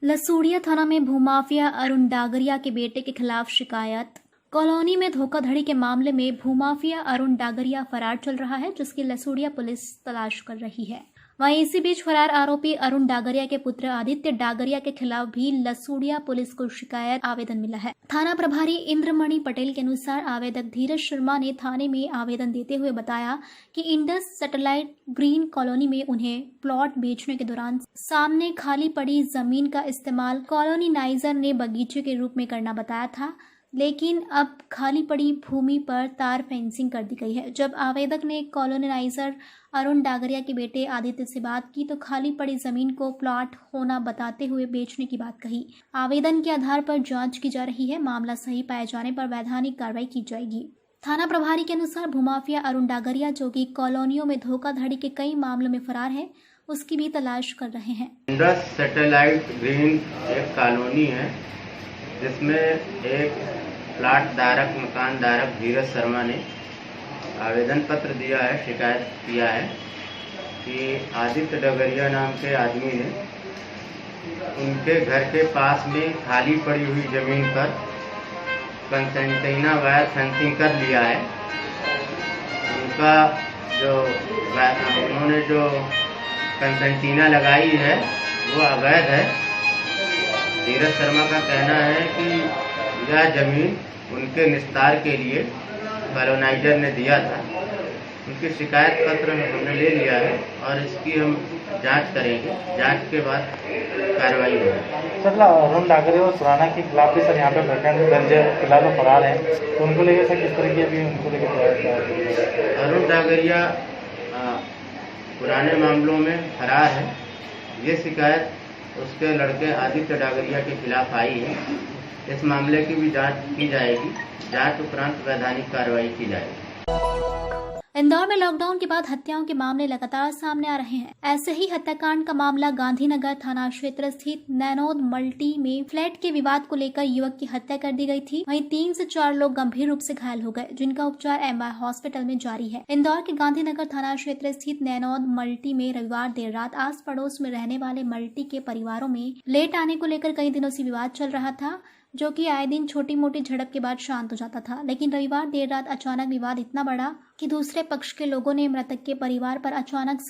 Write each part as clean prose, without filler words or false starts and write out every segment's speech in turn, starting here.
लसूड़िया थाना में भूमाफिया अरुण डागरिया के बेटे के खिलाफ शिकायत। कॉलोनी में धोखाधड़ी के मामले में भूमाफिया अरुण डागरिया फरार चल रहा है, जिसकी लसूड़िया पुलिस तलाश कर रही है। वहीं इसी बीच फरार आरोपी अरुण डागरिया के पुत्र आदित्य डागरिया के खिलाफ भी लसूड़िया पुलिस को शिकायत आवेदन मिला है। थाना प्रभारी इंद्रमणि पटेल के अनुसार आवेदक धीरज शर्मा ने थाने में आवेदन देते हुए बताया कि इंडस सैटेलाइट ग्रीन कॉलोनी में उन्हें प्लॉट बेचने के दौरान सामने खाली पड़ी जमीन का इस्तेमाल कॉलोनीनाइजर ने बगीचे के रूप में करना बताया था, लेकिन अब खाली पड़ी भूमि पर तार फेंसिंग कर दी गई है। जब आवेदक ने कॉलोनीनाइजर अरुण डागरिया के बेटे आदित्य से बात की तो खाली पड़ी जमीन को प्लॉट होना बताते हुए बेचने की बात कही। आवेदन के आधार पर जांच की जा रही है। मामला सही पाए जाने पर वैधानिक कार्रवाई की जाएगी। थाना प्रभारी के अनुसार भूमाफिया अरुण डागरिया, जो कि कॉलोनियों में धोखाधड़ी के कई मामलों में फरार है, उसकी भी तलाश कर रहे हैं। इंडस सैटेलाइट ग्रीन एक कॉलोनी है जिसमें एक प्लाट धारक मकान धारक धीरज शर्मा ने आवेदन पत्र दिया है, शिकायत किया है कि आदित्य डागरिया नाम के आदमी ने उनके घर के पास में खाली पड़ी हुई जमीन पर कंसेंटीना वायर फेंसिंग कर लिया है। उनका उन्होंने जो कंसेंटीना लगाई है वो अवैध है। धीरज शर्मा का कहना है कि यह जमीन उनके निस्तार के लिए कॉलोनाइजर ने दिया था। उनकी शिकायत पत्र हमने ले लिया है और इसकी हम जांच करेंगे। जांच के बाद कार्रवाई होगी। सर, अरुण डागरिया और सुराना के खिलाफ भी सर यहाँ पे प्रकरण दर्ज है, फिलहाल वो फरार है, तो उनको लेकर सर किस तरह की अभी उनको लेकर अरुण डागरिया पुराने मामलों में फरार है। ये शिकायत उसके लड़के आदित्य डागरिया के खिलाफ आई है। इस मामले की भी जांच की जाएगी। जांच उपरांत वैधानिक कार्रवाई की जाएगी। इंदौर में लॉकडाउन के बाद हत्याओं के मामले लगातार सामने आ रहे हैं। ऐसे ही हत्याकांड का मामला गांधीनगर थाना क्षेत्र स्थित नैनोद मल्टी में फ्लैट के विवाद को लेकर युवक की हत्या कर दी गई थी। वहीं 3 से 4 लोग गंभीर रूप से घायल हो गए, जिनका उपचार एमवाय हॉस्पिटल में जारी है। इंदौर के गांधीनगर थाना क्षेत्र स्थित नैनोद मल्टी में रविवार देर रात आस पड़ोस में रहने वाले मल्टी के परिवारों में लेट आने को लेकर कई दिनों से विवाद चल रहा था, जो कि आए दिन छोटी मोटी झड़प के बाद शांत हो जाता था। लेकिन रविवार देर रात अचानक विवाद इतना बढ़ा कि दूसरे पक्ष के लोगों ने मृतक के परिवार पर अचानक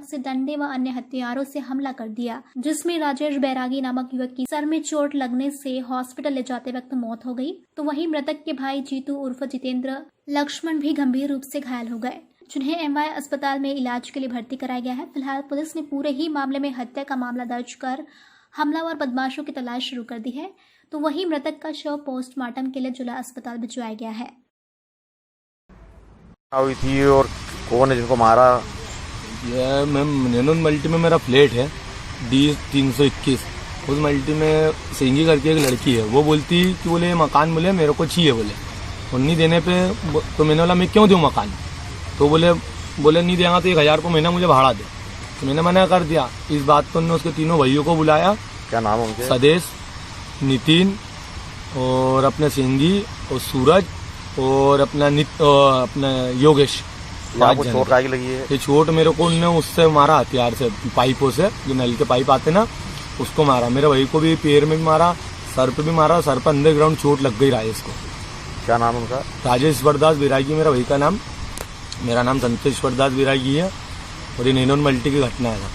से डंडे व अन्य हथियारों से हमला कर दिया, जिसमें राजेश बैरागी नामक युवक की सर में चोट लगने से हॉस्पिटल ले जाते वक्त मौत हो गई। तो वहीं मृतक के भाई जीतू उर्फ जितेंद्र लक्ष्मण भी गंभीर रूप से घायल हो गए, जिन्हें एमवाय अस्पताल में इलाज के लिए भर्ती कराया गया है। फिलहाल पुलिस ने पूरे ही मामले में हत्या का मामला दर्ज कर हमलावर बदमाशों की तलाश शुरू कर दी है। तो वहीं मृतक का शव पोस्टमार्टम के लिए जिला अस्पताल भिजवाया गया है। हुई थी और कौन है जिनको मारा? यह मैम नैनोद मल्टी में मेरा फ्लैट है D321। उस मल्टी में सिंगी करके एक लड़की है। वो बोलती कि बोले मकान बोले मेरे को चाहिए, बोले नहीं देने पे तो मैंने बोला मैं क्यों दूँ मकान? तो बोले नहीं देगा तो 1000 रुपये महीना मुझे भाड़ा दे। तो मैंने मना कर दिया। इस बात पर उसके तीनों भाइयों को बुलाया। क्या नाम है उनके? सदेश, नितिन और अपने सिंगी और सूरज और अपना योगेश। चोट आगे लगी है? ये चोट मेरे को उनने उससे मारा, हथियार से, पाइपों से, जो नल के पाइप आते ना, उसको मारा। मेरे भाई को भी पैर में भी मारा, सर पे भी मारा। सर पर अंडरग्राउंड चोट लग गई राजेश को। क्या नाम उनका? राजेश दास बैरागी मेरा भाई का नाम। मेरा नाम संतोष दास बैरागी है और ये नैनोद मल्टी की घटना है।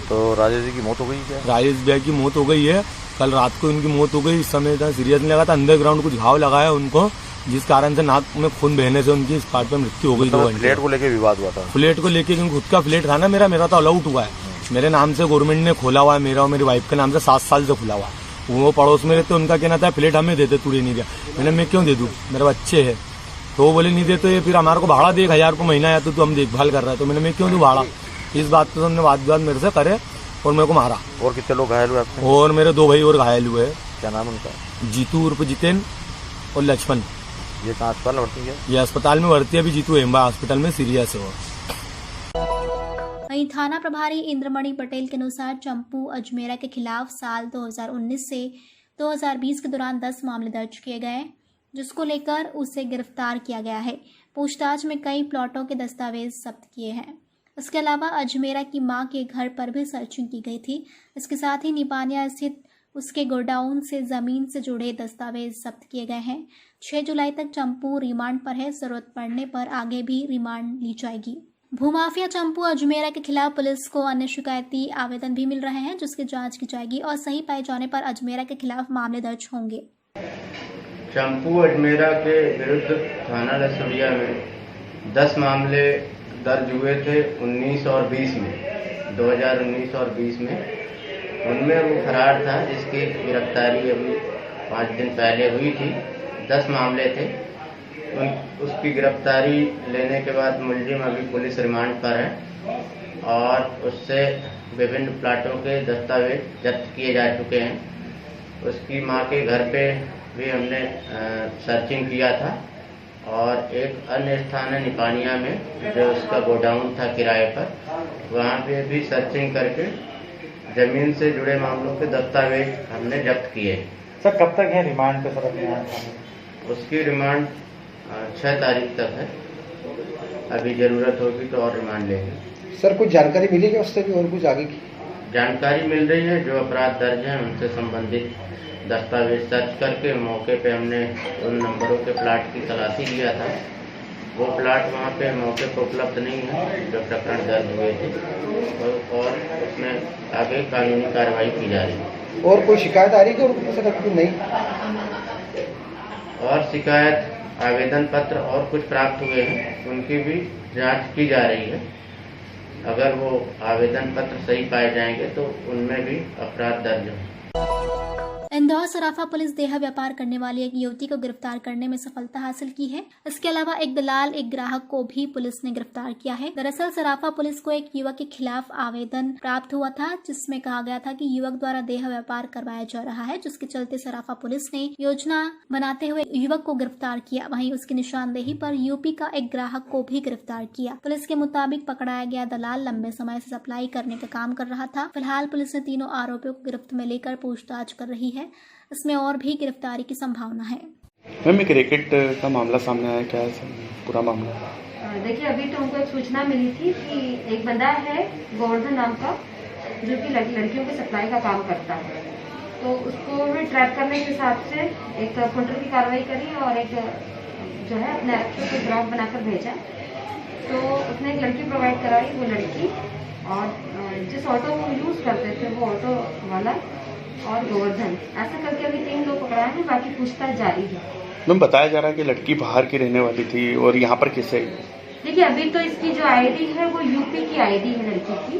तो राजेश जी की मौत हो गई क्या? राजेश भैया की मौत हो गई है। कल रात को इनकी मौत हो गई। इस समय इतना सीरियस नहीं लगा था। अंडरग्राउंड कुछ घाव लगाया उनको, जिस कारण से नाक में खून बहने से उनकी इस पार्ट पे मृत्यु हो गई। तो फ्लैट को लेके विवाद हुआ था? फ्लैट को लेके, क्योंकि खुद का फ्लैट था ना मेरा तो अलाउट हुआ है। मेरे नाम से गवर्नमेंट ने खोला हुआ है, मेरा और मेरी वाइफ के नाम से 7 साल से खुला हुआ है। वो पड़ोस में रहते, उनका कहना था फ्लैट हमें देते, तू नहीं दिया। मैंने मैं क्यों दे दूँ, मेरे बच्चे है। तो वो बोले नहीं दे तो ये फिर हमारे को भाड़ा दे 1000 रुपये महीना या तो हम देखभाल कर रहा है। तो मैंने मैं क्यों दूँ भाड़ा? इस बात पर उन्होंने वाद मेरे से करे और मेरे को मारा। और कितने लोग घायल हुए? और मेरे 2 भाई और घायल हुए। क्या नाम उनका? जीतू उर्फ जितेंद्र और लक्ष्मण। ये कहाँ अस्पताल में भर्ती है? ये अस्पताल में भर्ती है। अभी जीतू एमवाय हॉस्पिटल में सीरियस है। वहीं थाना प्रभारी इंद्रमणि पटेल के अनुसार चंपू अजमेरा के खिलाफ साल 2019 से 2020 के दौरान 10 मामले दर्ज किए गए, जिसको लेकर उसे गिरफ्तार किया गया है। पूछताछ में कई प्लॉटों के दस्तावेज जब्त किए हैं। इसके अलावा अजमेरा की मां के घर पर भी सर्चिंग की गई थी। इसके साथ ही निपानिया स्थित उसके गोडाउन से जमीन से जुड़े दस्तावेज जब्त किए गए हैं। 6 जुलाई तक चंपू रिमांड पर है। जरूरत पड़ने पर आगे भी रिमांड ली जाएगी। भूमाफिया चंपू अजमेरा के खिलाफ पुलिस को अन्य शिकायती आवेदन भी मिल रहे हैं, जिसकी जांच की जाएगी और सही पाए जाने पर अजमेरा के खिलाफ मामले दर्ज होंगे। चंपू अजमेरा के विरुद्ध थाना लसुड़िया में 10 मामले दर्ज हुए थे 19 और 20 में, 2019 और 20 में। उनमें वो फरार था, जिसकी गिरफ्तारी अभी 5 दिन पहले हुई थी। 10 मामले थे। उसकी गिरफ्तारी लेने के बाद मुलजिम अभी पुलिस रिमांड पर है और उससे विभिन्न प्लाटों के दस्तावेज जब्त किए जा चुके हैं। उसकी मां के घर पे भी हमने सर्चिंग किया था और एक अन्य स्थान है निपानिया में, जो उसका गोडाउन था किराए पर, वहाँ पे भी सर्चिंग करके जमीन से जुड़े मामलों के दस्तावेज हमने जब्त किए। सर कब तक है रिमांड पे सर अपने? उसकी रिमांड 6 तारीख तक है। अभी जरूरत होगी तो और रिमांड लेंगे। सर कुछ जानकारी मिलेगी उससे भी और कुछ आगे की जानकारी मिल रही है। जो अपराध दर्ज हैं उनसे संबंधित दस्तावेज सर्च करके मौके पे हमने उन नंबरों के प्लाट की तलाशी लिया था। वो प्लाट वहाँ पे मौके पर उपलब्ध नहीं है जो प्रकरण दर्ज हुए थे, और उसमें आगे कानूनी कार्रवाई की जा रही है। और कोई शिकायत आ रही है और सर नहीं? और शिकायत आवेदन पत्र और कुछ प्राप्त हुए हैं, उनकी भी जांच की जा रही है। अगर वो आवेदन पत्र सही पाए जाएंगे तो उनमें भी अपराध दर्ज है। इंदौर सराफा पुलिस देह व्यापार करने वाली एक युवती को गिरफ्तार करने में सफलता हासिल की है। इसके अलावा एक दलाल, एक ग्राहक को भी पुलिस ने गिरफ्तार किया है। दरअसल सराफा पुलिस को एक युवक के खिलाफ आवेदन प्राप्त हुआ था, जिसमें कहा गया था कि युवक द्वारा देह व्यापार करवाया जा रहा है, जिसके चलते सराफा पुलिस ने योजना बनाते हुए युवक को गिरफ्तार किया। वहीं उसकी निशानदेही पर यूपी का एक ग्राहक को भी गिरफ्तार किया। पुलिस के मुताबिक पकड़ाया गया दलाल लंबे समय से सप्लाई करने का काम कर रहा था। फिलहाल पुलिस ने तीनों आरोपियों को गिरफ्त में लेकर पूछताछ कर रही है। इसमें और भी गिरफ्तारी की संभावना है। मैम एक रैकेट का मामला सामने आया, क्या है पूरा मामला? देखिए अभी तो हमको एक सूचना मिली थी कि एक बंदा है गोवर्धन नाम का, जो कि लड़कियों की सप्लाई का काम करता है। तो उसको भी ट्रैप करने के हिसाब से एक काउंटर की कार्रवाई करी और एक जो है अपने एक्टर को ग्राफ बनाकर भेजा। तो उसने एक लड़की प्रोवाइड कराई। वो लड़की और जिस ऑटो को यूज करते थे वो ऑटो वाला और गोवर्धन, ऐसा करके अभी 3 लोग पकड़ाए हैं। बाकी पूछताछ जारी है। मैम बताया जा रहा है कि लड़की बाहर की रहने वाली थी और यहाँ पर किससे? देखिए अभी तो इसकी जो आईडी है वो यूपी की आईडी है लड़की की।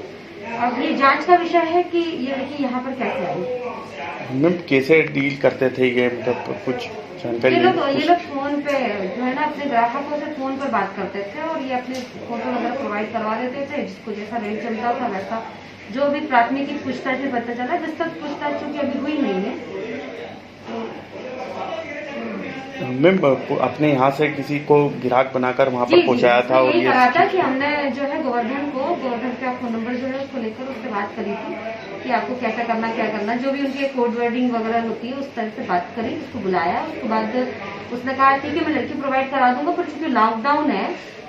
अब ये जांच का विषय है कि ये लड़की यहाँ पर कैसे आई। मैम कैसे डील करते थे ये, मतलब कुछ जानकारी? ये लोग फोन पे जो है ना अपने ग्राहकों से फोन पर बात करते थे और ये अपने फोटो वगैरह प्रोवाइड करवा देते थे, जिसको जैसा रेट चलता था वैसा। जो भी प्राथमिकी पूछताछ में पता चला, जिस तक पूछताछ चूंकि अभी हुई नहीं है। मैम अपने यहाँ से किसी को ग्राहक बनाकर वहाँ पर पहुँचाया था और ये कहा था कि हमने जो है गोवर्धन का फोन नंबर जो है उसको लेकर उससे बात करी थी कि आपको क्या करना, जो भी उनकी कोड वर्डिंग वगैरह होती है उस तरह से बात करी। उसको बुलाया, उसके बाद उसने कहा ठीक है मैं लड़की प्रोवाइड करा दूंगा, पर चूंकि लॉकडाउन है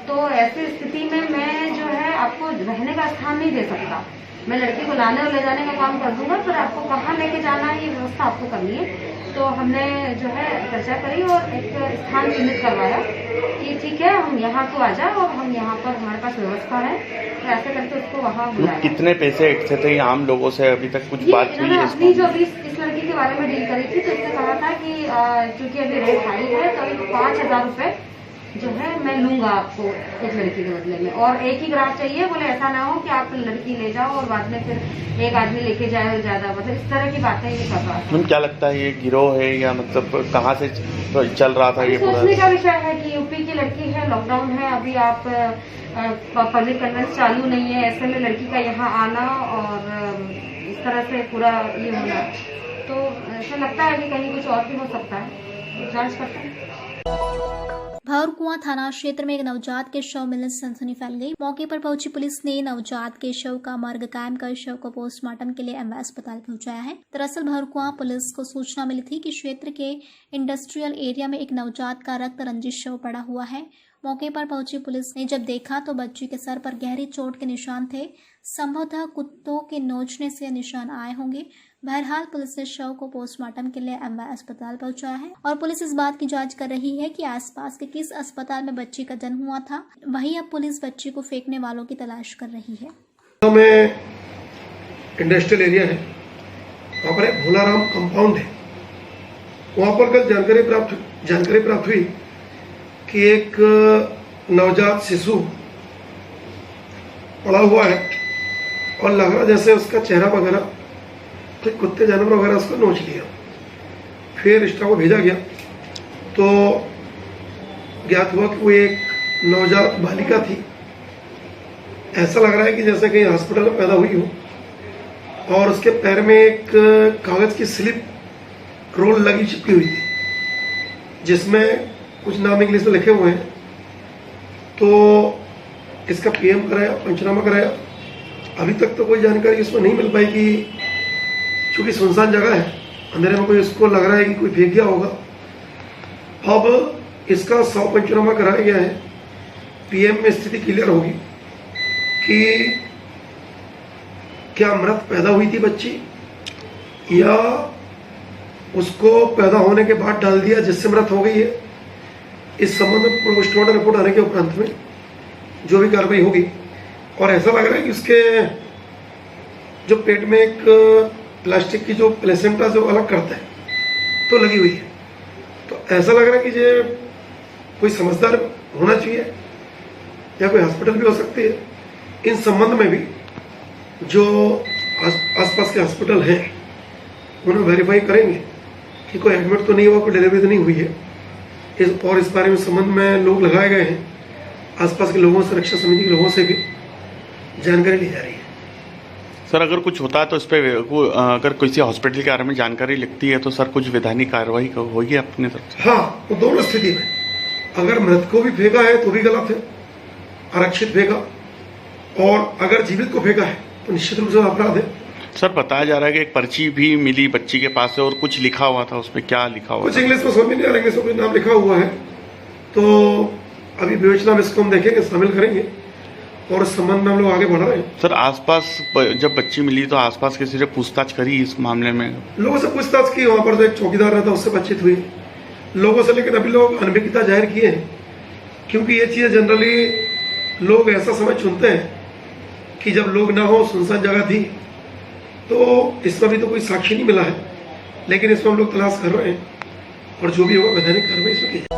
तो ऐसी स्थिति में मैं जो है आपको रहने का स्थान नहीं दे सकता। मैं लड़की को लाने और ले जाने का काम कर दूंगा, पर आपको कहाँ लेके जाना है ये व्यवस्था आपको करनी है। तो हमने जो है चर्चा करी और एक स्थान चिन्हित करवाया कि ठीक है हम यहाँ तो आ जाए और हम यहाँ पर हमारे पास व्यवस्था है। तो ऐसे करके उसको वहाँ बुलाया। कितने पैसे अटके थे आम लोगों से? अभी तक कुछ बात हुई है? अपनी जो अभी इस लड़की के बारे में डील करी थी तो उसने कहा था कि चूंकि अभी रेट हाई है तो 5,000 रुपए जो है मैं लूंगा आपको एक लड़की के बदले में, और एक ही ग्राहक चाहिए। बोले ऐसा ना हो कि आप लड़की ले जाओ और बाद में फिर एक आदमी लेके जाए और ज्यादा, मतलब इस तरह की बातें ये कर रहा था। मैम क्या लगता है ये गिरोह है या मतलब कहाँ से चल रहा था ये? सोचने का विषय है कि यूपी की लड़की है, लॉकडाउन है, अभी आप पब्लिक कन्वेंस चालू नहीं है, ऐसे में लड़की का यहाँ आना और इस तरह से पूरा ये होना, तो ऐसा लगता है कि कहीं कुछ और भी हो सकता है। जांच करते हैं। भौरकुआं थाना क्षेत्र में एक नवजात के शव मिलने से सनसनी फैल गई। मौके पर पहुंची पुलिस ने नवजात के शव का मर्ग कायम कर शव को पोस्टमार्टम के लिए एमवाय अस्पताल पहुंचाया है। दरअसल भौरकुआं पुलिस को सूचना मिली थी कि क्षेत्र के इंडस्ट्रियल एरिया में एक नवजात का रक्त रंजित शव पड़ा हुआ है मौके पर पहुंची पुलिस ने जब देखा तो बच्ची के सर पर गहरी चोट के निशान थे। संभवतः कुत्तों के नोचने से निशान आए होंगे। बहरहाल पुलिस ने शव को पोस्टमार्टम के लिए एमवाय अस्पताल पहुंचाया है और पुलिस इस बात की जांच कर रही है कि आसपास के किस अस्पताल में बच्ची का जन्म हुआ था। वहीं अब पुलिस बच्ची को फेंकने वालों की तलाश कर रही है। में इंडस्ट्रियल एरिया है, वहाँ पर एक भोलाराम कंपाउंड है। वहाँ पर कल जानकारी प्राप्त हुई कि एक नवजात शिशु पड़ा हुआ है और लग रहा जैसे उसका चेहरा वगैरह तो कुत्ते जानवर वगैरह उसको नोच लिया। फिर स्टाफ को भेजा गया तो ज्ञात हुआ कि वो एक नवजात बालिका थी। ऐसा लग रहा है कि जैसे कहीं हॉस्पिटल में पैदा हुई हो और उसके पैर में एक कागज की स्लिप रोल लगी चिपकी हुई थी जिसमें कुछ नाम इंग्लिश में लिखे हुए हैं। तो इसका पीएम कराया, पंचनामा कराया। अभी तक तो कोई जानकारी इसमें नहीं मिल पाई कि चूंकि सुनसान जगह है, अंधेरे में कोई इसको लग रहा है कि कोई फेंक गया होगा। अब इसका 100 पंचनामा कराया गया है। पीएम में स्थिति क्लियर होगी कि क्या मृत पैदा हुई थी बच्ची या उसको पैदा होने के बाद डाल दिया जिससे मृत हो गई है। इस संबंध में पोस्टमार्टम रिपोर्ट आने के उपरांत में जो भी कार्रवाई होगी। और ऐसा लग रहा है कि उसके जो पेट में एक प्लास्टिक की जो प्लेसेंटा जो अलग करता है तो लगी हुई है। तो ऐसा लग रहा है कि ये कोई समझदार होना चाहिए या कोई हॉस्पिटल भी हो सकती है। इन संबंध में भी जो आसपास के हॉस्पिटल हैं उन्हें वेरीफाई करेंगे कि कोई एडमिट तो नहीं हुआ, कोई डिलीवरी तो नहीं हुई है। इस बारे में संबंध में लोग लगाए गए हैं। आसपास के लोगों से, रक्षा समिति के लोगों से भी जानकारी ली जा रही है। सर अगर कुछ होता है तो इस पे अगर किसी हॉस्पिटल के बारे में जानकारी लिखती है तो सर कुछ वैधानिक कार्रवाई होगी अपने तरफ से? हाँ, तो दोनों स्थिति में अगर मृत को भी फेंका है तो भी गलत है, आरक्षित फेंका, और अगर जीवित को फेंका है तो निश्चित रूप से अपराध है। सर बताया जा रहा है कि एक पर्ची भी मिली बच्ची के पास से और कुछ लिखा हुआ था, उसमें क्या लिखा हुआ? कुछ इंग्लिश में समझ नहीं आ रहा, इंग्लिश में कुछ नाम लिखा हुआ है। तो अभी विवेचना में इसको हम देखेंगे, शामिल करेंगे और इस संबंध में हम लोग आगे बढ़ रहे हैं। सर आसपास जब बच्ची मिली तो आसपास किसी से पूछताछ करी इस मामले में? लोगों से पूछताछ की, वहाँ पर जो एक चौकीदार रहता उससे बातचीत हुई लोगों से, लेकिन अभी लोग अनभिज्ञता जाहिर किए हैं क्योंकि ये चीज़ जनरली लोग ऐसा समय चुनते हैं कि जब लोग ना हो, सुनसान जगह थी। तो इसमें भी तो कोई साक्षी नहीं मिला है, लेकिन इसमें हम लोग तलाश कर रहे हैं और जो भी होगा वैधानिक कार्रवाई इसमें की जाए।